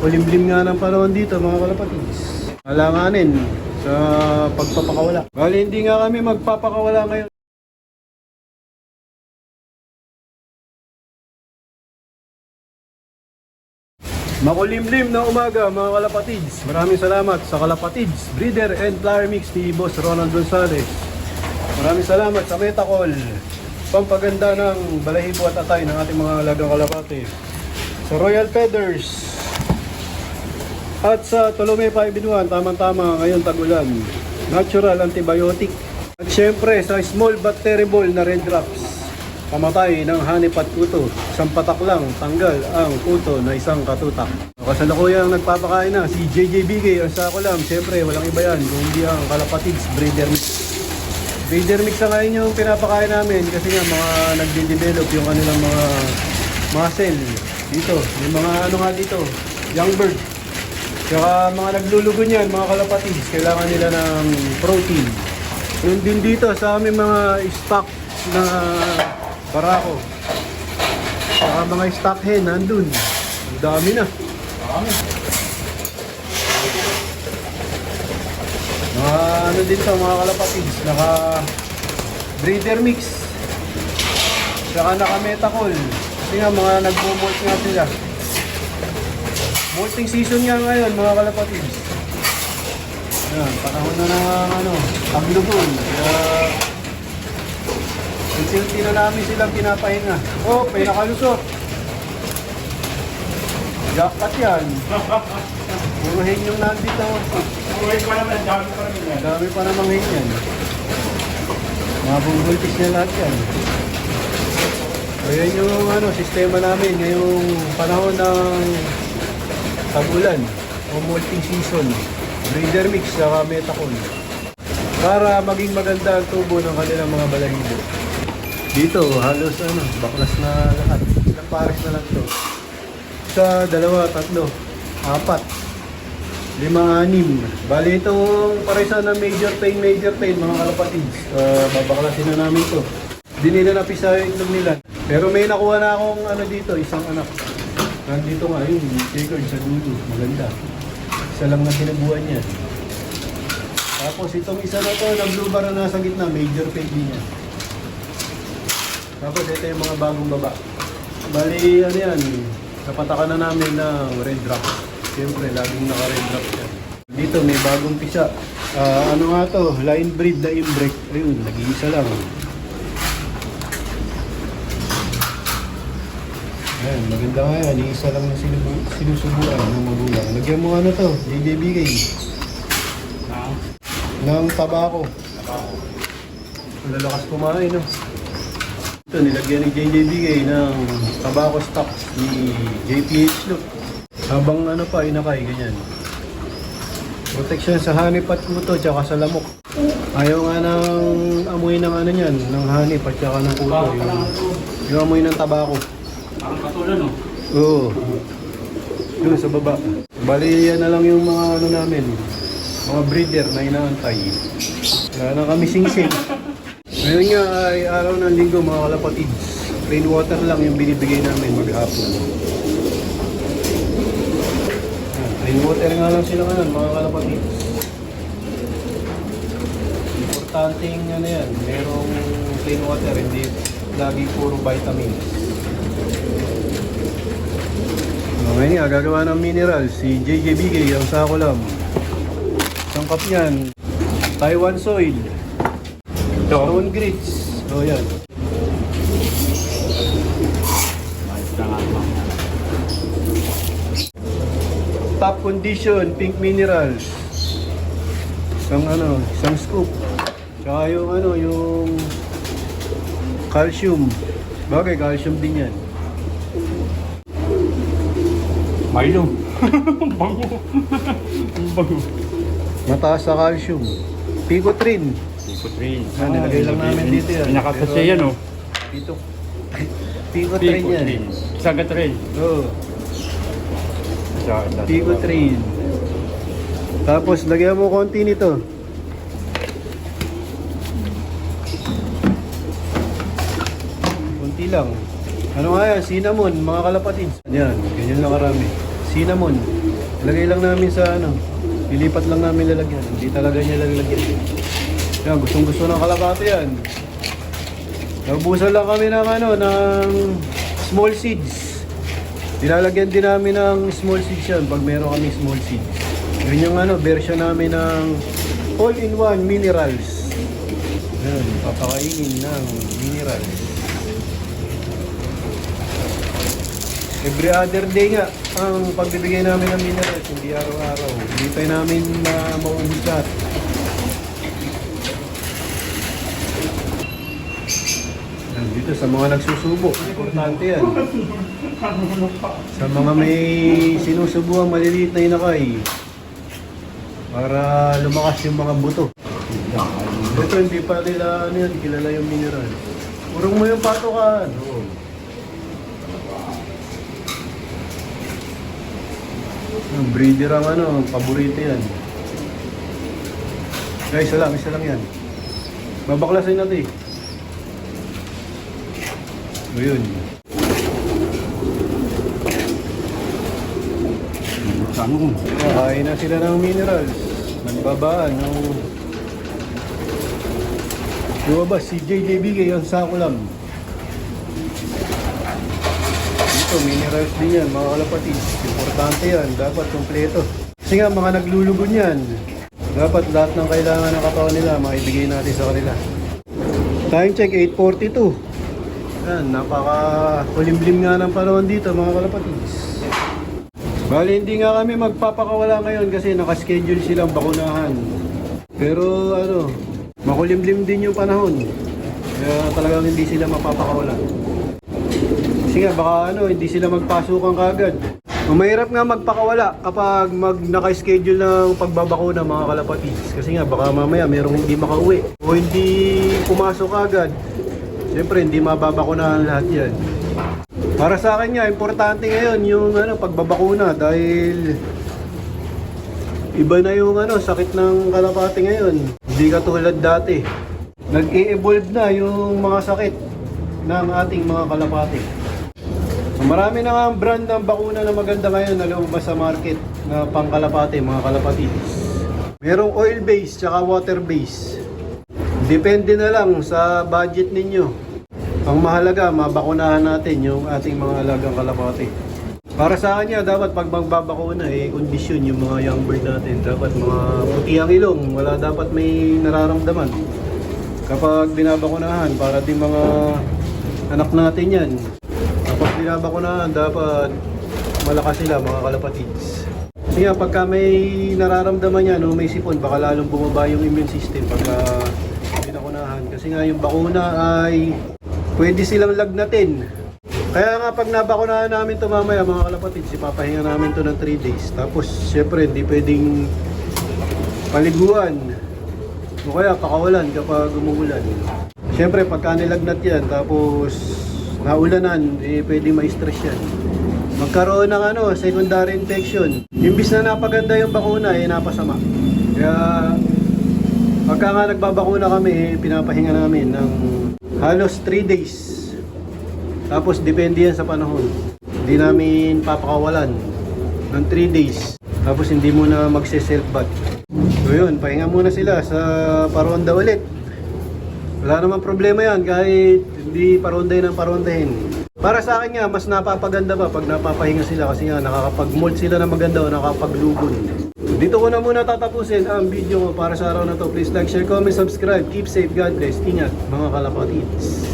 Kulimlim nga ng panahon dito mga kalapatids. Alanganin sa pagpapakawala. Bali hindi nga kami magpapakawala ngayon. Makulimlim na umaga mga kalapatids. Maraming salamat sa Kalapatids Breeder and Flower Mix ni Boss Ronald Gonzalez. Maraming salamat sa Metacol, pampaganda ng balahibo at atay ng ating mga alagang kalapati. Sa Royal Feathers at sa Tolome 5-in-1, tamang-tama ngayon tag-ulan. Natural antibiotic. At syempre sa small but terrible na red drops. Pamatay ng hanip at kuto. Isang patak lang, tanggal ang kuto na isang katutak. Kasalukuyang nagpapakain na si JJBK ang sako lang. Siyempre, walang iba yan kung hindi ang Kalapatids Breeder Mix. Breeder Mix na ngayon yung pinapakain namin kasi nga mga nagde-develop yung kanilang mga muscle dito. Yung mga ano nga dito, young bird. Tsaka mga naglulugo niyan, mga Kalapatids, kailangan nila ng protein. Yun din dito sa aming mga stock na barako. Saka mga stock hen nandun. Ang dami na. Mga ano din to mga kalapatids. Naka breeder mix. Saka naka metacol. Kasi nga mga nagmo-molt nga sila. Molting season nga ngayon mga kalapatids. Ayan, panahon na ng ano, paglugon. Unti-unti na namin silang pinapahinga. Oh, pinakalusot. Jackpot yan. Puro hen yung nandito. Uy, pa naman, dami pa naman yan. Dami pa namang hen yan. Mga bumultis na lahat yan. Ayan yung ano, sistema namin ngayong panahon ng tag-ulan o molting season. Breeder mix saka metacol. Para maging maganda ang tubo ng kanilang mga balahibo. Dito, halos ano, baklas na lahat. Ilang pares na lang to. Isa, dalawa, tatlo, apat, lima, anim. Bali itong paresa na major pain mga kalapatids. Babaklasin na namin to. Di nila napisa yung itlog nila. Pero may nakuha na akong ano dito, isang anak. Nandito nga yun, checkered sa dulo. Maganda. Isa lang na kinabuhan yan. Tapos itong isa na to, na blue bar na nasa gitna, major pain din yan. Tapos ito yung mga bagong baba. Bali, ano yan, napatakan na namin ng red drop. Siyempre, laging naka-red drop yan. Dito may bagong pisa. Ano nga to, line breed na inbreak. Ayun, nag-iisa lang. Ayan, maganda nga yan. Iisa lang na sinusubuan ng magulang. Lagyan mo ano to, JJBK. Ng tabako. Malalakas kumain, no? Ito, nilagyan ni JJBK ng tabako stocks ni JPH Look. Habang ano pa, inakay, ganyan. Protection sa hanip at kuto, tsaka sa lamok. Ayaw nga ng amoy ng ano niyan, ng hanip at tsaka ng kuto. Yung amoy ng tabako. Parang katulad, no? Oo. Doon sa baba. Bali, yan na lang yung mga ano namin. Mga breeder na inaantay. Wala na kami sing-sing. Ngayon nga ay araw ng linggo mga kalapatids. Rainwater lang yung binibigay namin maghapon. Rainwater nga lang sila ngayon mga kalapatids. Importanteng ano yan, merong clean water, hindi lagi puro vitamins. Ngayon nga, gagawa ng mineral si JJBK, ang sako lang. Sangkap yan, Taiwan soil. Stone grits. So yan. Top condition, pink minerals. Isang scoop. Tsaka yung yung calcium. Bagay, calcium din yan. Milo. Bango. Bango. Mataas sa calcium. Picotrin. Picotrin. Nilagay lang namin dito yan. Pinakapasya yan, oh. Picotrin yan. Sagat rin. Oo. Picotrin. Tapos lagyan mo konti nito. Konti lang. Ano nga yan? Cinnamon, mga kalapatids. Yan, ganyan lang karami. Cinnamon. Ilagay lang namin sa ano, ilipat lang namin lalagyan. Hindi talaga niya lalagyan. Yan, gustong gusto ng kalapate yan. Naubusan lang kami ng ano, ng small seeds. Nilalagyan din namin ng small seeds yan pag meron kami small seeds. Yun yung ano, version namin ng all-in-one minerals. Yan, papakainin ng minerals. Every other day nga ang pagbibigay namin ng minerals, hindi araw-araw. Hindi tayo namin maubos lahat. Yan, dito sa mga nagsusubo, importante yan. Sa mga may sinusubuang maliliit na inakay para lumakas yung mga buto. Ito hindi pa nila ano yan, kilala yung mineral. Urong mo yung patokan. Oo. Yung breeder ang ano, paborito yan. Guys, isa lang yan. Babaklasin natin. Ayun. Kain na sila ng minerals. Nagbabaan ng lumabas si JJBK yung sakulam. Ito, minerals din yan, mga kalapatid. Importante yan, dapat kompleto. Kasi nga, mga naglulugon yan. Dapat lahat ng kailangan ng katawan nila, maibigay natin sa kanila. Time check, 8:42. Yan, napaka-kulimlim nga ng panahon dito, mga kalapatids. Bali, hindi nga kami magpapakawala ngayon kasi nakaschedule silang bakunahan. Pero ano, makulimlim din yung panahon. Kaya talagang hindi sila mapapakawala. Kasi nga baka ano, hindi sila magpasukan kagad. Mahirap nga magpakawala kapag naka-schedule ng pagbabakuna mga kalapatids. Kasi nga baka mamaya merong hindi makauwi o hindi pumasok kagad. Siyempre hindi mababakunahan lahat yan. Para sa akin nga, importante ngayon yung ano, pagbabakuna dahil iba na yung ano, sakit ng kalapate ngayon. Hindi katulad dati. Nag-e-evolve na yung mga sakit ng ating mga kalapate. Marami na nga ang brand ng bakuna na maganda ngayon na lumabas sa market na pangkalapate, mga kalapatids. Merong oil-based tsaka water-based. Depende na lang sa budget ninyo. Ang mahalaga, mabakunahan natin yung ating mga alagang kalapate. Para sa kanya, dapat pag magbabakuna, kondisyon yung mga young bird natin. Dapat mga puti ang ilong, wala dapat may nararamdaman. Kapag binabakunahan, para din mga anak natin yan. Kapag binabakunahan, dapat malakas sila mga kalapatids. Kasi nga, pagka may nararamdaman yan, may sipon, baka lalong bumaba yung immune system pagka binakunahan. Kasi nga yung bakuna ay pwede silang lagnatin. Kaya nga pag nabakunahan namin ito mamaya mga kalapatids, ipapahinga namin ito ng 3 days. Tapos syempre hindi pwedeng paliguan o kaya pakawalan kapag umuulan. Syempre pagka nilagnat yan tapos naulanan, pwedeng ma-stress yan. Magkaroon ng secondary infection. Imbis na napaganda yung bakuna, napasama. Kaya pagka nga nagbabakuna kami, pinapahinga namin ng halos 3 days. Tapos depende yan sa panahon. Hindi namin papakawalan ng 3 days. Tapos hindi muna magse-self bath. So yun, pahinga muna sila sa paronda ulit. Wala namang problema yan kahit hindi parondahin ng parondahin. Para sa akin nga, mas napapaganda pa pag napapahinga sila kasi nga nakakapag-mold sila na maganda o nakakapaglugon. Dito ko na muna tatapusin ang video ko para sa araw na to. Please like, share, comment, subscribe. Keep safe, God bless. Ingat mga kalapatids.